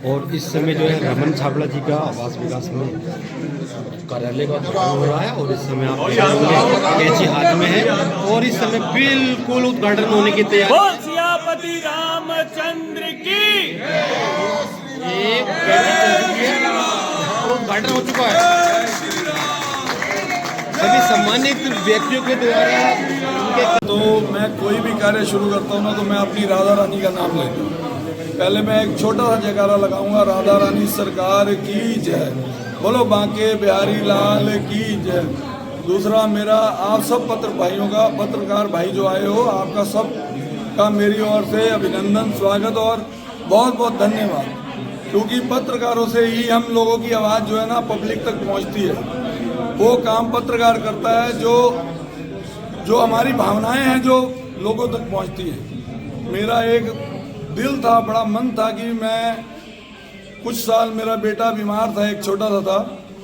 और इस समय जो है रमन छाबड़ा जी का आवास विकास में कार्यालय का उद्घाटन हो रहा है और इस समय आप कैची हाथ में है और इस समय बिल्कुल उद्घाटन होने की तैयारी। सियापति रामचंद्र की एक कैची चल चुकी है और उद्घाटन हो चुका है। सभी सम्मानित व्यक्तियों के द्वारा तो मैं कोई भी कार्य शुरू करता हूँ ना तो मैं अपनी राधा रानी का नाम लेता हूँ। पहले मैं एक छोटा सा जयकारा लगाऊंगा, राधा रानी सरकार की जय, बोलो बांके बिहारी लाल की जय। दूसरा मेरा आप सब पत्रकार भाई जो आए हो, आपका सब का मेरी ओर से अभिनंदन, स्वागत और बहुत बहुत धन्यवाद, क्योंकि पत्रकारों से ही हम लोगों की आवाज़ जो है ना पब्लिक तक पहुंचती है। वो काम पत्रकार करता है जो हमारी भावनाएं हैं जो लोगों तक पहुंचती है। मेरा एक दिल था, बड़ा मन था कि मैं कुछ साल, मेरा बेटा बीमार था, एक छोटा सा था,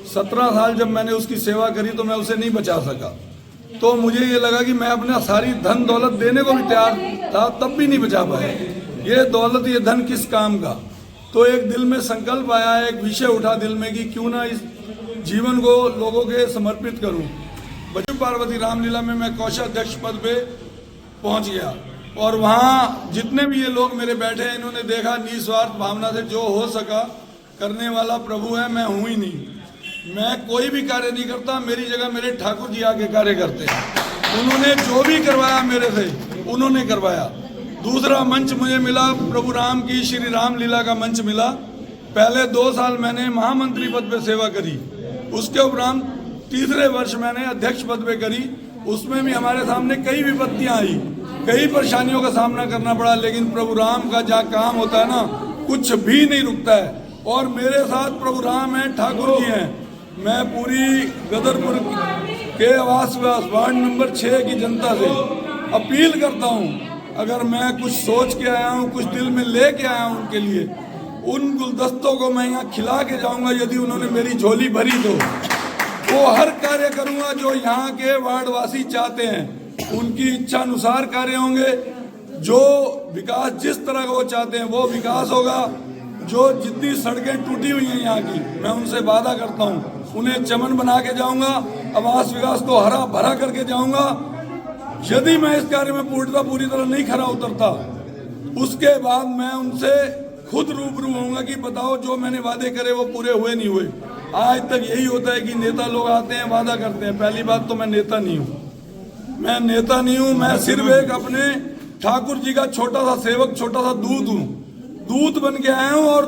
17 साल जब मैंने उसकी सेवा करी तो मैं उसे नहीं बचा सका। तो मुझे ये लगा कि मैं अपना सारी धन दौलत देने को भी तैयार था, तब भी नहीं बचा पाया। ये दौलत ये धन किस काम का। तो एक दिल में संकल्प आया, एक विषय उठा दिल में कि क्यों ना इस जीवन को लोगों के समर्पित करूं। बच्चू पार्वती रामलीला में मैं कोषाध्यक्ष पद पे पहुंच गया और वहाँ जितने भी ये लोग मेरे बैठे हैं, इन्होंने देखा निस्वार्थ भावना से जो हो सका करने वाला प्रभु है, मैं हूँ ही नहीं। मैं कोई भी कार्य नहीं करता, मेरी जगह मेरे ठाकुर जी आके कार्य करते हैं। उन्होंने जो भी करवाया मेरे से उन्होंने करवाया। दूसरा मंच मुझे मिला, प्रभु राम की श्री रामलीला का मंच मिला। पहले 2 साल मैंने महामंत्री पद पे सेवा करी, उसके उपरांत तीसरे वर्ष मैंने अध्यक्ष पद पे करी। उसमें भी हमारे सामने कई विपत्तियां आई, कई परेशानियों का सामना करना पड़ा, लेकिन प्रभु राम का जहाँ काम होता है ना, कुछ भी नहीं रुकता है। और मेरे साथ प्रभु राम है, ठाकुर जी हैं। मैं पूरी गदरपुर के आवास वार्ड नंबर 6 की जनता से अपील करता हूँ, अगर मैं कुछ सोच के आया हूँ, कुछ दिल में ले के आया हूँ उनके लिए, उन गुलदस्तों को मैं यहाँ खिला के जाऊँगा। यदि उन्होंने मेरी झोली भरी तो वो हर कार्य करूँगा जो यहाँ के वार्डवासी चाहते हैं। उनकी इच्छा अनुसार कार्य होंगे। जो विकास जिस तरह का वो चाहते हैं वो विकास होगा। जो जितनी सड़कें टूटी हुई हैं यहाँ की, मैं उनसे वादा करता हूँ उन्हें चमन बना के जाऊँगा, आवास विकास को हरा भरा करके जाऊँगा। यदि मैं इस कार्य में पूरी तरह नहीं खरा उतरता, उसके बाद मैं उनसे खुद रूबरू होऊंगा कि बताओ जो मैंने वादे करे वो पूरे हुए नहीं हुए। आज तक यही होता है कि नेता लोग आते हैं, वादा करते हैं। पहली बात तो मैं नेता नहीं हूँ, मैं नेता नहीं हूँ। मैं सिर्फ एक अपने ठाकुर जी का छोटा सा सेवक, छोटा सा दूत हूँ। दूत बन के आया हूँ और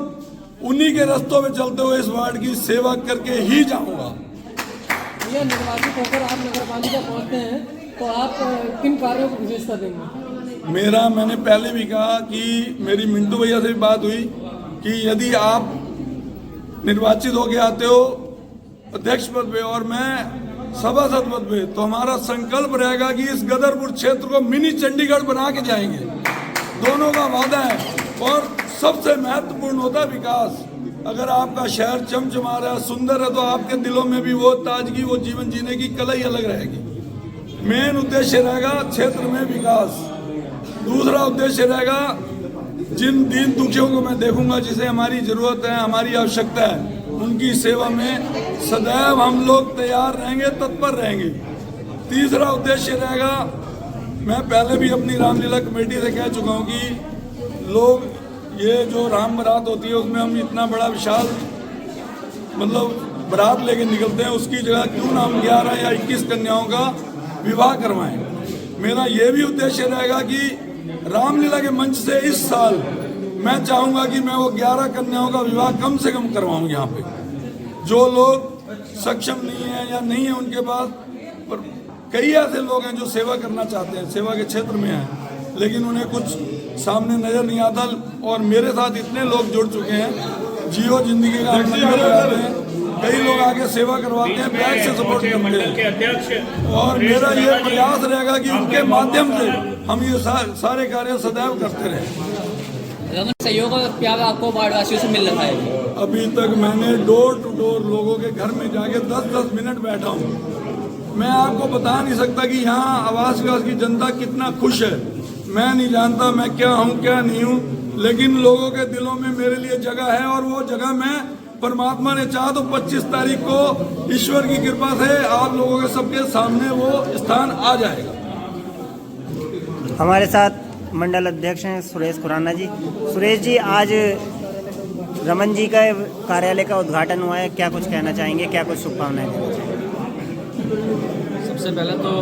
उन्हीं के रास्तों में चलते हुए इस वार्ड की सेवा करके ही जाऊँगा। ये निर्वाचित होकर आप नगर पालिका पहुँचते हैं तो आप किन कार्यों को विशेषता देंगे? मैंने पहले भी कहा कि मेरी मिंटू भैया से भी बात हुई कि यदि आप निर्वाचित होके आते हो अध्यक्ष पद पे और मैं सभासद पद पे, तो हमारा संकल्प रहेगा कि इस गदरपुर क्षेत्र को मिनी चंडीगढ़ बना के जाएंगे। दोनों का वादा है। और सबसे महत्वपूर्ण होता है विकास। अगर आपका शहर चमचमा रहा है, सुंदर है, तो आपके दिलों में भी वो ताजगी, वो जीवन जीने की कला ही अलग रहेगी। मेन उद्देश्य रहेगा क्षेत्र में विकास। दूसरा उद्देश्य रहेगा जिन दीन दुखियों को मैं देखूंगा, जिसे हमारी जरूरत है, हमारी आवश्यकता है, उनकी सेवा में सदैव हम लोग तैयार रहेंगे, तत्पर रहेंगे। तीसरा उद्देश्य रहेगा, मैं पहले भी अपनी रामलीला कमेटी से कह चुका हूँ कि लोग ये जो राम बारात होती है उसमें हम इतना बड़ा विशाल बारात लेके निकलते हैं, उसकी जगह क्यों ना हम 11 या 21 कन्याओं का विवाह करवाएं। मेरा ये भी उद्देश्य रहेगा कि रामलीला के मंच से इस साल मैं चाहूँगा कि मैं वो 11 कन्याओं का विवाह कम से कम करवाऊँ। यहाँ पे जो लोग सक्षम नहीं है या नहीं है उनके पास, पर कई ऐसे लोग हैं जो सेवा करना चाहते हैं, सेवा के क्षेत्र में हैं, लेकिन उन्हें कुछ सामने नजर नहीं आता। और मेरे साथ इतने लोग जुड़ चुके हैं, जियो जिंदगी का लगाते हैं, कई लोग आगे सेवा करवाते हैं, बैक से सपोर्ट करते हैं। और मेरा ये प्रयास रहेगा कि उनके माध्यम से हम ये सारे कार्य सदैव करते रहें। सहयोग और प्यार आपको वार्डवासियों से मिल रहा है? अभी तक मैंने डोर टू डोर लोगों के घर में जाके 10-10 मिनट बैठा हूँ। मैं आपको बता नहीं सकता कि यहाँ आवास विकास की जनता कितना खुश है। मैं नहीं जानता मैं क्या हूँ क्या नहीं हूँ, लेकिन लोगों के दिलों में मेरे लिए जगह है, और वो जगह मैं परमात्मा ने चाहा तो 25 तारीख को ईश्वर की कृपा से आप लोगों के सबके सामने वो स्थान आ जाएगा। हमारे साथ मंडल अध्यक्ष हैं सुरेश खुराना जी। सुरेश जी, आज रमन जी का कार्यालय का उद्घाटन हुआ है, क्या कुछ कहना चाहेंगे, क्या कुछ शुभकामनाएं देना चाहेंगे? सबसे पहले तो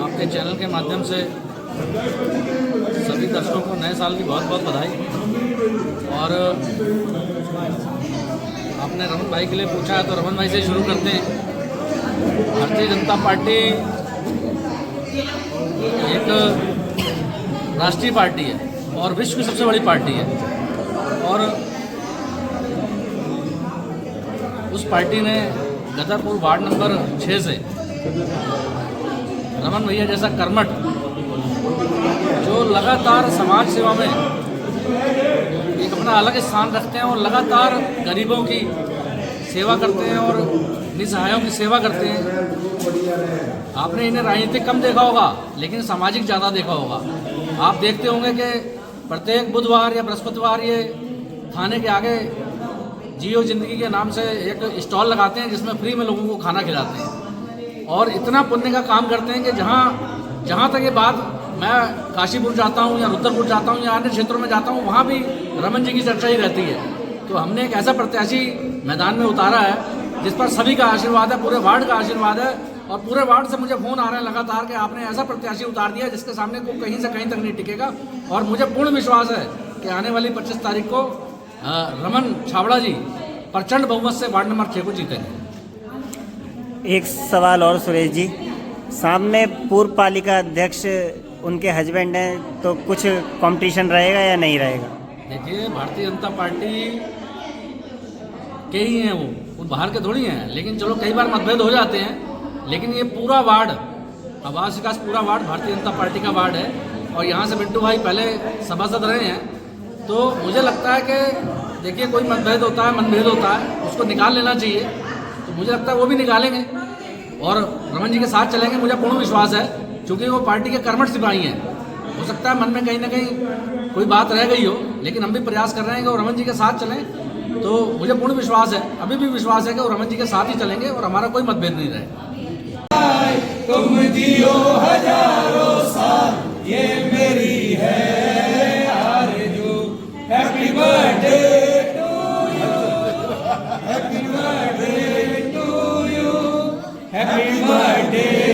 आपके चैनल के माध्यम से सभी दर्शकों को नए साल की बहुत बहुत बधाई। और आपने रमन भाई के लिए पूछा है तो रमन भाई से शुरू करते हैं। भारतीय जनता पार्टी एक राष्ट्रीय पार्टी है और विश्व की सबसे बड़ी पार्टी है, और उस पार्टी ने गदरपुर वार्ड नंबर 6 से रमन भैया जैसा कर्मठ, जो लगातार समाज सेवा में एक अपना अलग स्थान रखते हैं और लगातार गरीबों की सेवा करते हैं और निसहायों की सेवा करते हैं। आपने इन्हें राजनीतिक कम देखा होगा, लेकिन सामाजिक ज़्यादा देखा होगा। आप देखते होंगे कि प्रत्येक बुधवार या बृहस्पतिवार ये थाने के आगे जियो जिंदगी के नाम से एक स्टॉल लगाते हैं, जिसमें फ्री में लोगों को खाना खिलाते हैं, और इतना पुण्य का काम करते हैं कि जहाँ तक ये बात, मैं काशीपुर जाता हूँ या रुद्रपुर जाता हूँ या अन्य क्षेत्रों में जाता हूँ, वहाँ भी रमन जी की चर्चा ही रहती है। तो हमने एक ऐसा प्रत्याशी मैदान में उतारा है जिस पर सभी का आशीर्वाद है, पूरे वार्ड का आशीर्वाद है, और पूरे वार्ड से मुझे फ़ोन आ रहे हैं लगातार कि आपने ऐसा प्रत्याशी उतार दिया जिसके सामने को कहीं से कहीं तक नहीं टिकेगा। और मुझे पूर्ण विश्वास है कि आने वाली 25 तारीख को रमन छाबड़ा जी प्रचंड बहुमत से वार्ड नंबर 6 को जीतेंगे। एक सवाल और सुरेश जी, सामने पूर्व पालिका अध्यक्ष उनके हस्बैंड हैं, तो कुछ कंपटीशन रहेगा या नहीं रहेगा? देखिए, भारतीय जनता पार्टी के ही हैं, वो बाहर के थोड़ी हैं, लेकिन चलो कई बार मतभेद हो जाते हैं, लेकिन ये पूरा वार्ड, आवास विकास पूरा वार्ड भारतीय जनता पार्टी का वार्ड है, और यहाँ से बिट्टू भाई पहले सभासद रहे हैं। तो मुझे लगता है कि देखिए, कोई मतभेद होता है, मनभेद होता है, उसको निकाल लेना चाहिए। तो मुझे लगता है वो भी निकालेंगे और रमन जी के साथ चलेंगे। मुझे पूर्ण विश्वास है, क्योंकि वो पार्टी के कर्मठ सिपाही हैं। हो सकता है मन में कहीं ना कहीं कोई बात रह गई हो, लेकिन हम भी प्रयास कर रहे हैं कि वो रमन जी के साथ चलें। तो मुझे पूर्ण विश्वास है, अभी भी विश्वास है कि वो रमन जी के साथ ही चलेंगे और हमारा कोई मतभेद नहीं रहेगा। तुम जियो हजार